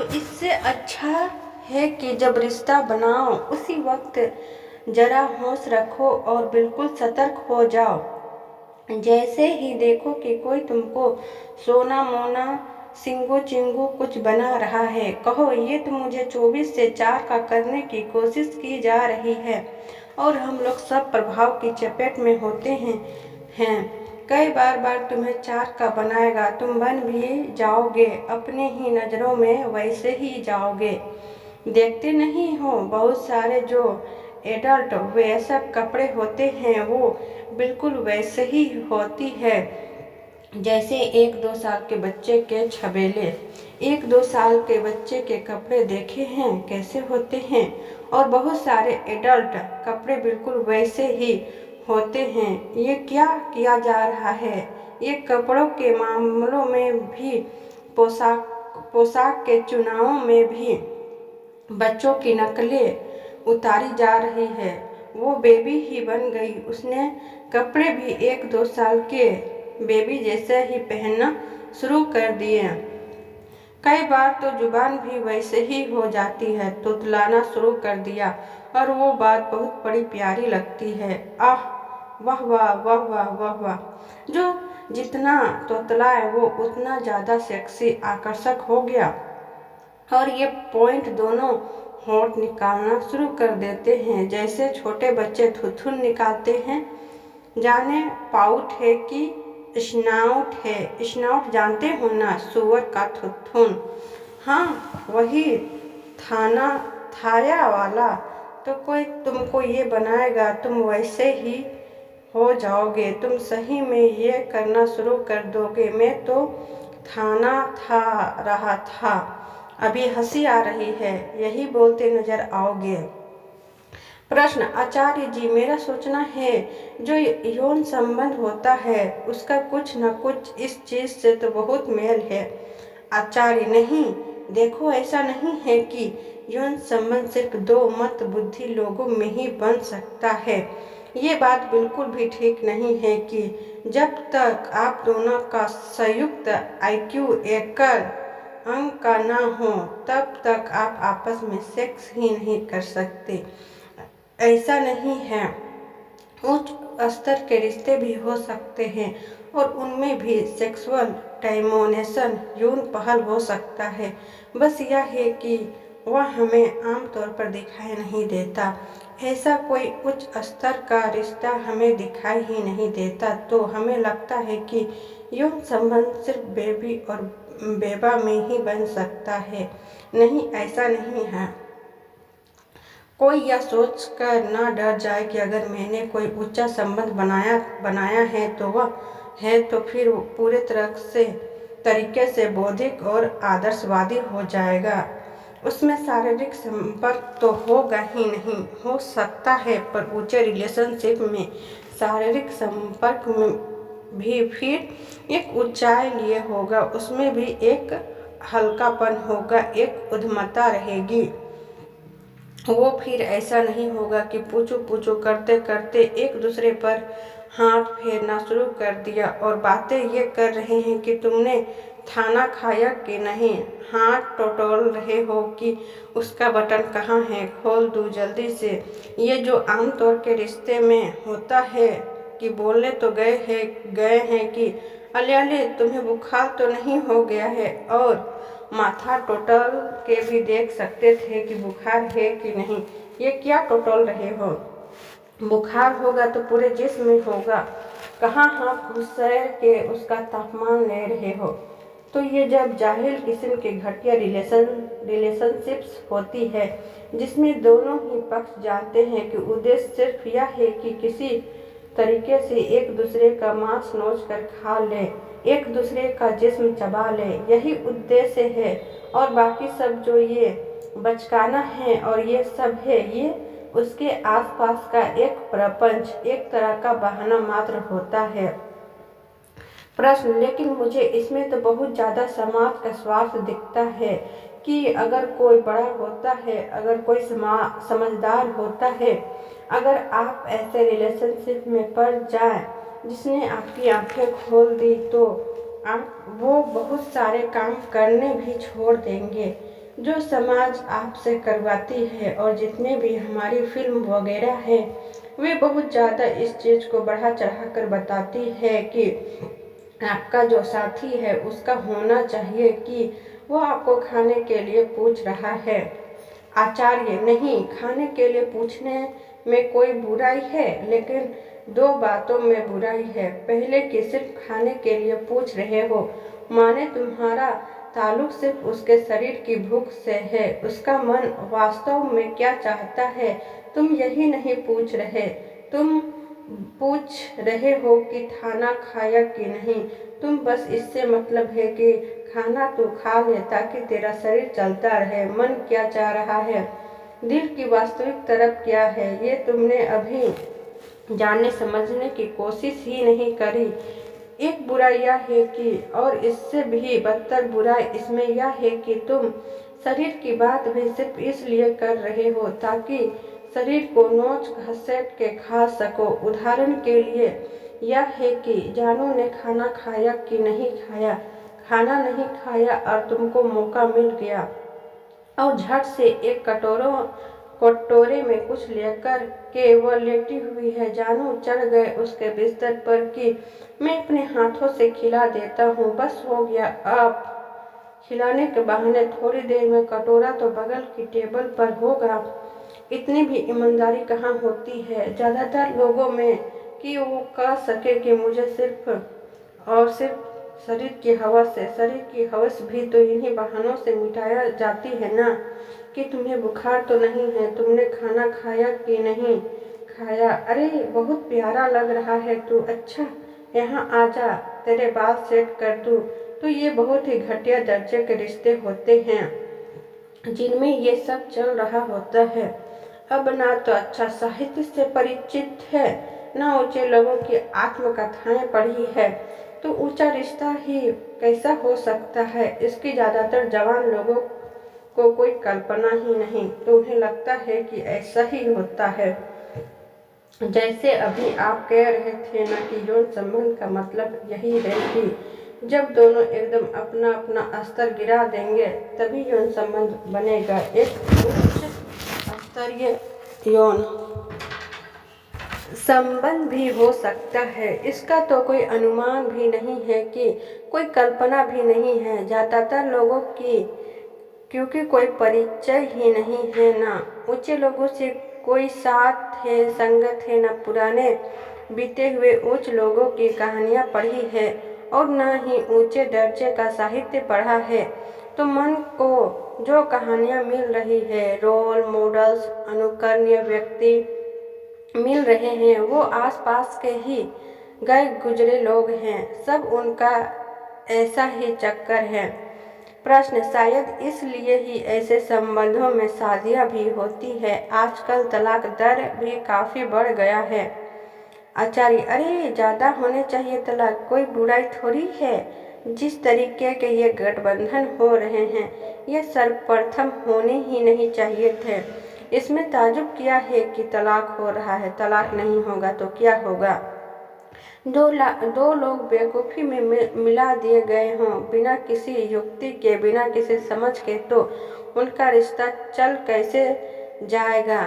तो इससे अच्छा है कि जब रिश्ता बनाओ उसी वक्त जरा होश रखो और बिल्कुल सतर्क हो जाओ। जैसे ही देखो कि कोई तुमको सोना मोना सिंगू चिंगू कुछ बना रहा है, कहो ये तो मुझे 24 से 4 का करने की कोशिश की जा रही है। और हम लोग सब प्रभाव की चपेट में होते हैं कई बार तुम्हें 4 का बनाएगा, तुम बन भी जाओगे, अपने ही नज़रों में वैसे ही जाओगे। देखते नहीं हो बहुत सारे जो एडल्ट वे सब कपड़े होते हैं वो बिल्कुल वैसे ही होती है जैसे 1-2 साल के बच्चे के छबेले। 1-2 साल के बच्चे के कपड़े देखे हैं कैसे होते हैं, और बहुत सारे एडल्ट कपड़े बिल्कुल वैसे ही होते हैं। ये क्या किया जा रहा है? ये कपड़ों के मामलों में भी, पोशाक के चुनावों में भी बच्चों की नकलें उतारी जा रही है। वो बेबी ही बन गई, उसने कपड़े भी 1-2 साल के बेबी जैसे ही पहनना शुरू कर दिए। कई बार तो जुबान भी वैसे ही हो जाती है, तुतलाना शुरू कर दिया, और वो बात बहुत बड़ी प्यारी लगती है। आह वाह वाह वाह वाह वाह वाह। जो जितना तुतलाए वो उतना ज़्यादा सेक्सी आकर्षक हो गया। और ये पॉइंट दोनों होंठ निकालना शुरू कर देते हैं जैसे छोटे बच्चे थुथुन निकालते हैं। जाने पाउट है कि स्नाउट है? स्नाउट जानते हो ना, सुअर का थुथुन। हाँ वही, थाया वाला। तो कोई तुमको ये बनाएगा, तुम वैसे ही हो जाओगे, तुम सही में ये करना शुरू कर दोगे। मैं तो थाना था रहा था, अभी हंसी आ रही है, यही बोलते नजर आओगे। प्रश्न, आचार्य जी मेरा सोचना है जो यौन संबंध होता है उसका कुछ न कुछ इस चीज से तो बहुत मेल है। आचार्य, नहीं देखो ऐसा नहीं है कि यौन संबंध सिर्फ 2 मत बुद्धि लोगों में ही बन सकता है। ये बात बिल्कुल भी ठीक नहीं है कि जब तक आप दोनों का संयुक्त IQ एकल अंक का ना हो तब तक आप आपस में सेक्स ही नहीं कर सकते। ऐसा नहीं है, उच्च स्तर के रिश्ते भी हो सकते हैं और उनमें भी सेक्सुअल डायमोनेशन यौन पहल हो सकता है। बस यह है कि वह हमें आमतौर पर दिखाई नहीं देता। ऐसा कोई उच्च स्तर का रिश्ता हमें दिखाई ही नहीं देता, तो हमें लगता है कि यौन संबंध सिर्फ बेबी और बेबा में ही बन सकता है। नहीं, ऐसा नहीं है। कोई यह सोचकर ना डर जाए कि अगर मैंने कोई ऊंचा संबंध बनाया है तो वह है तो फिर पूरे तरीके से बौद्धिक और आदर्शवादी हो जाएगा। उसमें शारीरिक संपर्क तो होगा ही नहीं, हो सकता है पर ऊंचे रिलेशनशिप में शारीरिक संपर्क में भी फिर एक ऊंचाई लिए होगा, उसमें भी एक हल्कापन होगा, एक उद्यमता रहेगी। वो फिर ऐसा नहीं होगा कि पूछो पूछो करते करते एक दूसरे पर हाथ फेरना शुरू कर दिया और बातें ये कर रहे हैं कि तुमने खाना खाया कि नहीं, हाथ टटोल रहे हो कि उसका बटन कहाँ है, खोल दूँ जल्दी से। ये जो आमतौर के रिश्ते में होता है कि बोलने तो गए हैं कि अले तुम्हें बुखार तो नहीं हो गया है, और माथा टोटल के भी देख सकते थे कि बुखार है कि नहीं। ये क्या टोटल रहे हो? बुखार होगा तो पूरे जिस्म में होगा, कहाँ हाथ घुसेड़ के उसका तापमान ले रहे हो। तो ये जब जाहिल किस्म के घटिया रिलेशनशिप्स होती है जिसमें दोनों ही पक्ष जानते हैं कि उद्देश्य सिर्फ यह है कि किसी तरीके से एक दूसरे का मांस नोच कर खा ले, एक दूसरे का जिस्म चबा ले, यही उद्देश्य है। और बाकी सब जो ये बचकाना है और ये सब है, ये उसके आसपास का एक प्रपंच, एक तरह का बहाना मात्र होता है। प्रश्न, लेकिन मुझे इसमें तो बहुत ज़्यादा समाज का स्वार्थ दिखता है कि अगर कोई बड़ा होता है, अगर कोई समझदार होता है, अगर आप ऐसे रिलेशनशिप में पड़ जाएं जिसने आपकी आंखें खोल दी तो आप वो बहुत सारे काम करने भी छोड़ देंगे। जो समाज आपसे करवाती है और जितने भी हमारी फिल्म वगैरह है वे बहुत ज़्यादा इस चीज़ को बढ़ा चढ़ा कर बताती है कि आपका जो साथी है उसका होना चाहिए कि वो आपको खाने के लिए पूछ रहा है। आचार्य नहीं, खाने के लिए पूछने में कोई बुराई है, लेकिन दो बातों में बुराई है। पहले कि सिर्फ खाने के लिए पूछ रहे हो, माने तुम्हारा ताल्लुक सिर्फ उसके शरीर की भूख से है, उसका मन वास्तव में क्या चाहता है तुम यही नहीं पूछ रहे। तुम पूछ रहे हो कि खाना खाया कि नहीं। तुम बस इससे मतलब है कि खाना तो खा ले ताकि तेरा शरीर चलता रहे। मन क्या चाह रहा है, दिल की वास्तविक तरफ क्या है, ये तुमने अभी जानने समझने की कोशिश ही नहीं करी। एक बुराई यह है कि, और इससे भी बदतर बुराई इसमें यह है कि तुम शरीर की बात भी सिर्फ इसलिए कर रहे हो ताकि शरीर को नोच घसेट के खा सको। उदाहरण के लिए यह है कि जानू ने खाना खाया कि नहीं खाया। खाना नहीं खाया और तुमको मौका मिल गया और झट से एक कटोरे में कुछ लेकर के वह लेटी हुई है। जानू चढ़ गए उसके बिस्तर पर कि मैं अपने हाथों से खिला देता हूँ, बस हो गया। आप खिलाने के बहाने थोड़ी देर में कटोरा तो बगल की टेबल पर होगा। इतनी भी ईमानदारी कहाँ होती है ज़्यादातर लोगों में कि वो कह सके कि मुझे सिर्फ और सिर्फ शरीर की हवस है। शरीर की हवस भी तो इन्हीं बहानों से मिटाया जाती है ना, कि तुम्हें बुखार तो नहीं है, तुमने खाना खाया कि नहीं खाया। अरे बहुत प्यारा लग रहा है तू, अच्छा यहाँ आ जा, तेरे बाल सेट कर दूँ। तो ये बहुत ही घटिया दर्जे के रिश्ते होते हैं जिनमें ये सब चल रहा होता है। अब ना तो अच्छा साहित्य से परिचित है, ना ऊंचे लोगों की आत्मकथाएं पढ़ी है, तो ऊंचा रिश्ता ही कैसा हो सकता है इसकी ज़्यादातर जवान लोगों को कोई कल्पना ही नहीं। तो उन्हें लगता है कि ऐसा ही होता है। जैसे अभी आप कह रहे थे ना कि यौन संबंध का मतलब यही है कि जब दोनों एकदम अपना अपना स्तर गिरा देंगे तभी यौन संबंध बनेगा। एक उच्च स्तरीय यौन संबंध भी हो सकता है, इसका तो कोई अनुमान भी नहीं है, कि कोई कल्पना भी नहीं है ज़्यादातर लोगों की, क्योंकि कोई परिचय ही नहीं है। ना ऊंचे लोगों से कोई साथ है, संगत है, न पुराने बीते हुए उच्च लोगों की कहानियाँ पढ़ी है और न ही ऊंचे दर्जे का साहित्य पढ़ा है। तो मन को जो कहानियाँ मिल रही है, रोल मॉडल्स, अनुकरणीय व्यक्ति मिल रहे हैं, वो आसपास के ही गए गुजरे लोग हैं। सब उनका ऐसा ही चक्कर है। प्रश्न, शायद इसलिए ही ऐसे संबंधों में शादियां भी होती है। आजकल तलाक दर भी काफ़ी बढ़ गया है। आचार्य, अरे ज़्यादा होने चाहिए तलाक, कोई बुराई थोड़ी है। जिस तरीके के ये गठबंधन हो रहे हैं ये सर्वप्रथम होने ही नहीं चाहिए थे। इसमें ताजुब किया है कि तलाक हो रहा है, तलाक नहीं होगा तो क्या होगा। दो लोग बेवकूफ़ी में मिला दिए गए हों बिना किसी युक्ति के, बिना किसी समझ के, तो उनका रिश्ता चल कैसे जाएगा।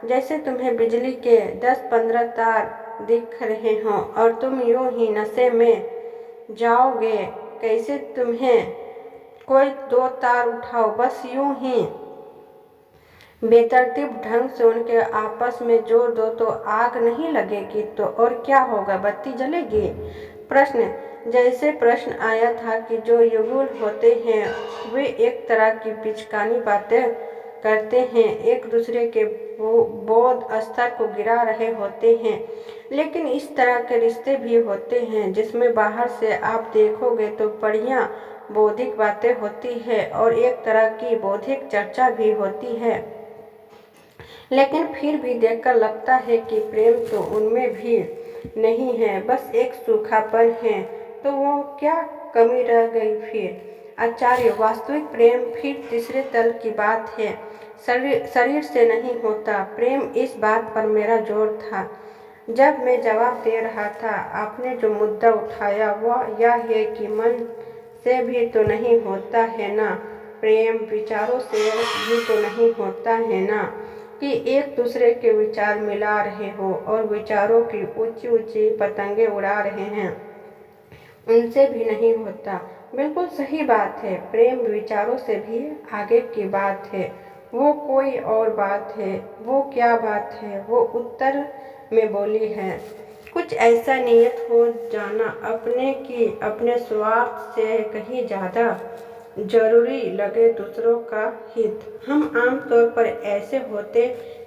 जैसे तुम्हें बिजली के 10-15 तार दिख रहे हों और तुम यूं ही नशे में जाओगे। कैसे तुम्हें कोई 2 तार उठाओ, बस यूं ही बेतरतीब ढंग से उनके आपस में जोड़ दो तो आग नहीं लगेगी तो और क्या होगा, बत्ती जलेगी। प्रश्न, जैसे प्रश्न आया था कि जो युगल होते हैं वे एक तरह की पिचकानी बातें करते हैं, एक दूसरे के बौद्ध स्तर को गिरा रहे होते हैं। लेकिन इस तरह के रिश्ते भी होते हैं जिसमें बाहर से आप देखोगे तो बढ़िया बौद्धिक बातें होती है और एक तरह की बौद्धिक चर्चा भी होती है, लेकिन फिर भी देखकर लगता है कि प्रेम तो उनमें भी नहीं है, बस एक सूखापन है। तो वो क्या कमी रह गई फिर। आचार्य, वास्तविक प्रेम फिर तीसरे तल की बात है, शरीर से नहीं होता। प्रेम, इस बात पर मेरा जोर था जब मैं जवाब दे रहा था। आपने जो मुद्दा उठाया वह यह है कि मन से भी तो नहीं होता है ना। प्रेम विचारों से भी तो नहीं होता है ना, कि एक दूसरे के विचार मिला रहे हो और विचारों की ऊंची ऊंची पतंगे उड़ा रहे हैं, उनसे भी नहीं होता। बिल्कुल सही बात है, प्रेम विचारों से भी आगे की बात है। वो कोई और बात है। वो क्या बात है? वो उत्तर में बोली है, कुछ ऐसा नियत हो जाना अपने की अपने स्वार्थ से कहीं ज़्यादा जरूरी लगे दूसरों का हित। हम आमतौर पर ऐसे होते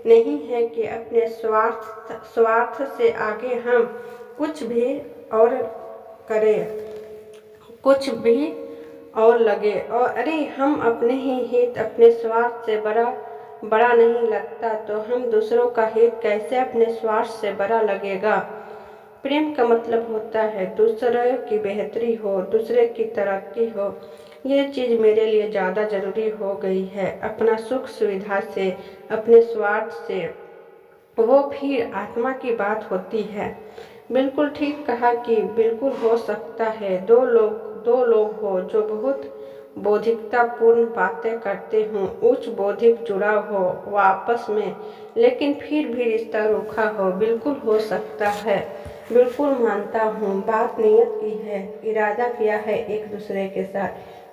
नहीं हैं कि अपने स्वार्थ से आगे हम कुछ भी और करें, कुछ भी और लगे, और अरे हम अपने ही हित अपने स्वार्थ से बड़ा नहीं लगता तो हम दूसरों का हित कैसे अपने स्वार्थ से बड़ा लगेगा। प्रेम का मतलब होता है दूसरे की बेहतरी हो, दूसरे की तरक्की हो। ये चीज़ मेरे लिए ज़्यादा ज़रूरी हो गई है अपना सुख सुविधा से, अपने स्वार्थ से। वो फिर आत्मा की बात होती है। बिल्कुल ठीक कहा कि बिल्कुल हो सकता है दो लोग हो जो बहुत बौद्धिकतापूर्ण बातें करते हों, उच्च बौद्धिक जुड़ाव हो वो आपस में, लेकिन फिर भी रिश्ता रूखा हो। बिल्कुल हो सकता है, बिल्कुल मानता हूँ। बात नियत की है, इरादा किया है एक दूसरे के साथ,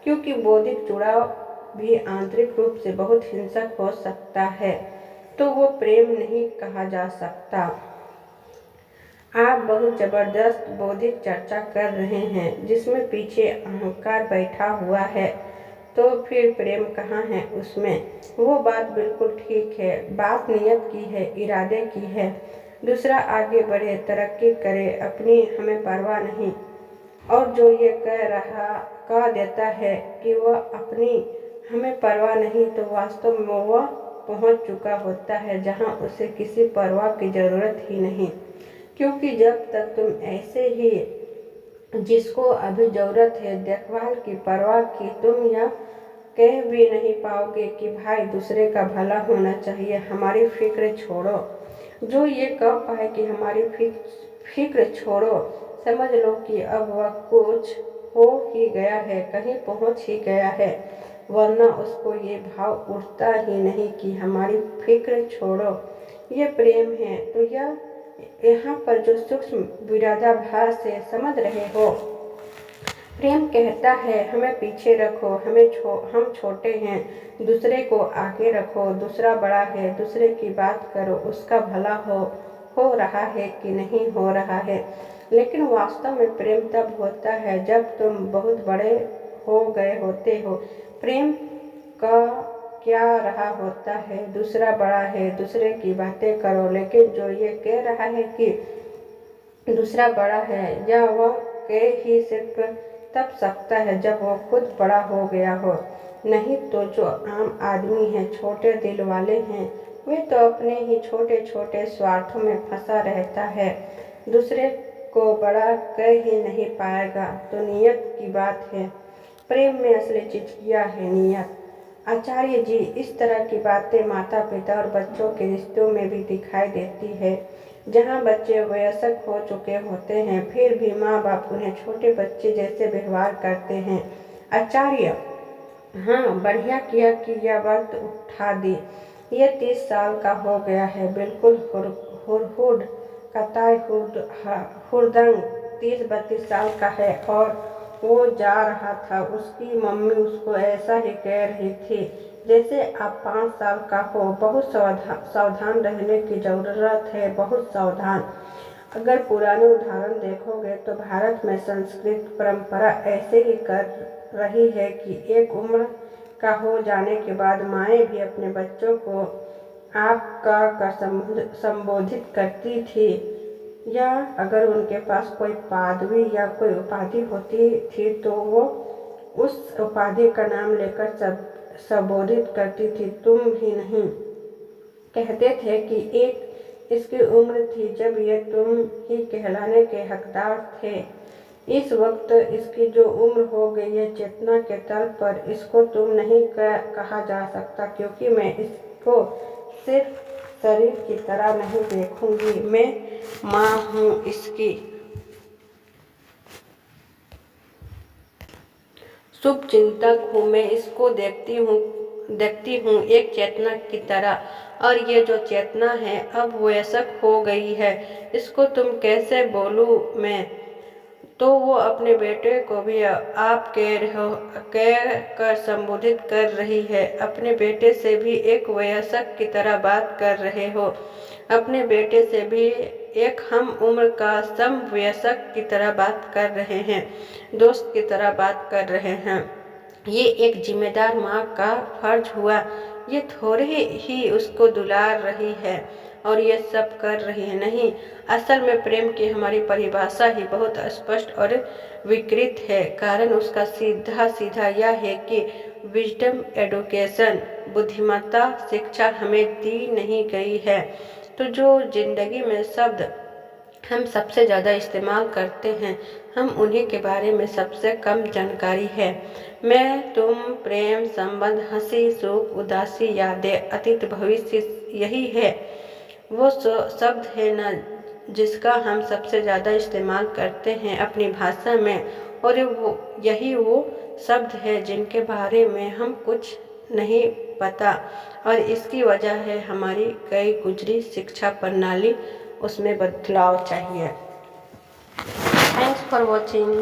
क्योंकि बौद्धिक जुड़ाव भी आंतरिक रूप से बहुत हिंसक हो सकता है, तो वो प्रेम नहीं कहा जा सकता। आप बहुत जबरदस्त बौद्धिक चर्चा कर रहे हैं जिसमें पीछे अहंकार बैठा हुआ है, तो फिर प्रेम कहाँ है उसमें? वो बात बिल्कुल ठीक है, बात नियत की है, इरादे की है। दूसरा आगे बढ़े, तरक्की करे, अपनी हमें परवाह नहीं। और जो ये कह देता है कि वह अपनी हमें परवाह नहीं, तो वास्तव में वह पहुंच चुका होता है जहां उसे किसी परवाह की ज़रूरत ही नहीं। क्योंकि जब तक तुम ऐसे ही जिसको अभी ज़रूरत है देखभाल की, परवाह की, तुम यह कह भी नहीं पाओगे कि भाई दूसरे का भला होना चाहिए, हमारी फिक्र छोड़ो। जो ये कह पाए कि हमारी फिक्र छोड़ो, समझ लो कि अब वह कुछ हो ही गया है, कहीं पहुंच ही गया है, वरना उसको ये भाव उठता ही नहीं कि हमारी फिक्र छोड़ो, ये प्रेम है। तो यह यहाँ पर जो सूक्ष्म विरोधाभास से समझ रहे हो, प्रेम कहता है हमें पीछे रखो, हम छोटे हैं, दूसरे को आगे रखो, दूसरा बड़ा है, दूसरे की बात करो, उसका भला हो रहा है कि नहीं हो रहा है। लेकिन वास्तव में प्रेम तब होता है जब तुम बहुत बड़े हो गए होते हो। प्रेम का क्या रहा होता है, दूसरा बड़ा है, दूसरे की बातें करो, लेकिन जो ये कह रहा है कि दूसरा बड़ा है, या वह कह ही सिर्फ तब सकता है जब वो खुद बड़ा हो गया हो। नहीं तो जो आम आदमी हैं, छोटे दिल वाले हैं, वे तो अपने ही छोटे छोटे स्वार्थों में फंसा रहता है, दूसरे को बड़ा कह ही नहीं पाएगा। तो नियत की बात है, प्रेम में असली चीज क्या है? नियत। आचार्य जी, इस तरह की बातें माता पिता और बच्चों के रिश्तों में भी दिखाई देती है, जहाँ बच्चे वयस्क हो चुके होते हैं फिर भी माँ बाप उन्हें छोटे बच्चे जैसे व्यवहार करते हैं। आचार्य, हाँ, बढ़िया किया कि यह बात उठा दी। ये 30 साल का हो गया है, बिल्कुल हुरहुड कताई हुरदंग 30-32 साल का है, और वो जा रहा था। उसकी मम्मी उसको ऐसा ही कह रही थी जैसे आप 5 साल का हो। बहुत सावधान रहने की ज़रूरत है, बहुत सावधान। अगर पुराने उदाहरण देखोगे तो भारत में संस्कृत परंपरा ऐसे ही कर रही है कि एक उम्र का हो जाने के बाद माएँ भी अपने बच्चों को आप का संबोधित करती थी, या अगर उनके पास कोई पदवी या कोई उपाधि होती थी तो वो उस उपाधि का नाम लेकर संबोधित करती थी, तुम ही नहीं। कहते थे कि एक इसकी उम्र थी जब ये तुम ही कहलाने के हकदार थे। इस वक्त इसकी जो उम्र हो गई है चेतना के तल पर, इसको तुम नहीं कहा जा सकता, क्योंकि मैं इसको सिर्फ शरीर की तरह नहीं देखूंगी, मैं माँ हूँ इसकी। शुभ चिंतक हूँ मैं, इसको देखती हूँ एक चेतना की तरह, और ये जो चेतना है अब वयस्क हो गई है, इसको तुम कैसे बोलूँ मैं। तो वो अपने बेटे को भी आप कह कर संबोधित कर रही है, अपने बेटे से भी एक वयस्क की तरह बात कर रहे हो, अपने बेटे से भी एक हम उम्र का समवयस्क की तरह बात कर रहे हैं, दोस्त की तरह बात कर रहे हैं। ये एक जिम्मेदार माँ का फर्ज हुआ। ये थोड़े ही उसको दुलार रही है और ये सब कर रही है। नहीं, असल में प्रेम की हमारी परिभाषा ही बहुत स्पष्ट और विकृत है। कारण उसका सीधा सीधा यह है कि विजडम एडुकेशन, बुद्धिमत्ता शिक्षा हमें दी नहीं गई है। तो जो जिंदगी में शब्द हम सबसे ज़्यादा इस्तेमाल करते हैं, हम उन्हीं के बारे में सबसे कम जानकारी है। मैं, तुम, प्रेम, संबंध, हंसी, सुख, उदासी, यादें, अतीत, भविष्य, यही है वो शब्द है ना जिसका हम सबसे ज़्यादा इस्तेमाल करते हैं अपनी भाषा में, और यही वो शब्द है जिनके बारे में हम कुछ नहीं पता, और इसकी वजह है हमारी कई गुजरी शिक्षा प्रणाली, उसमें बदलाव चाहिए। Thanks for watching.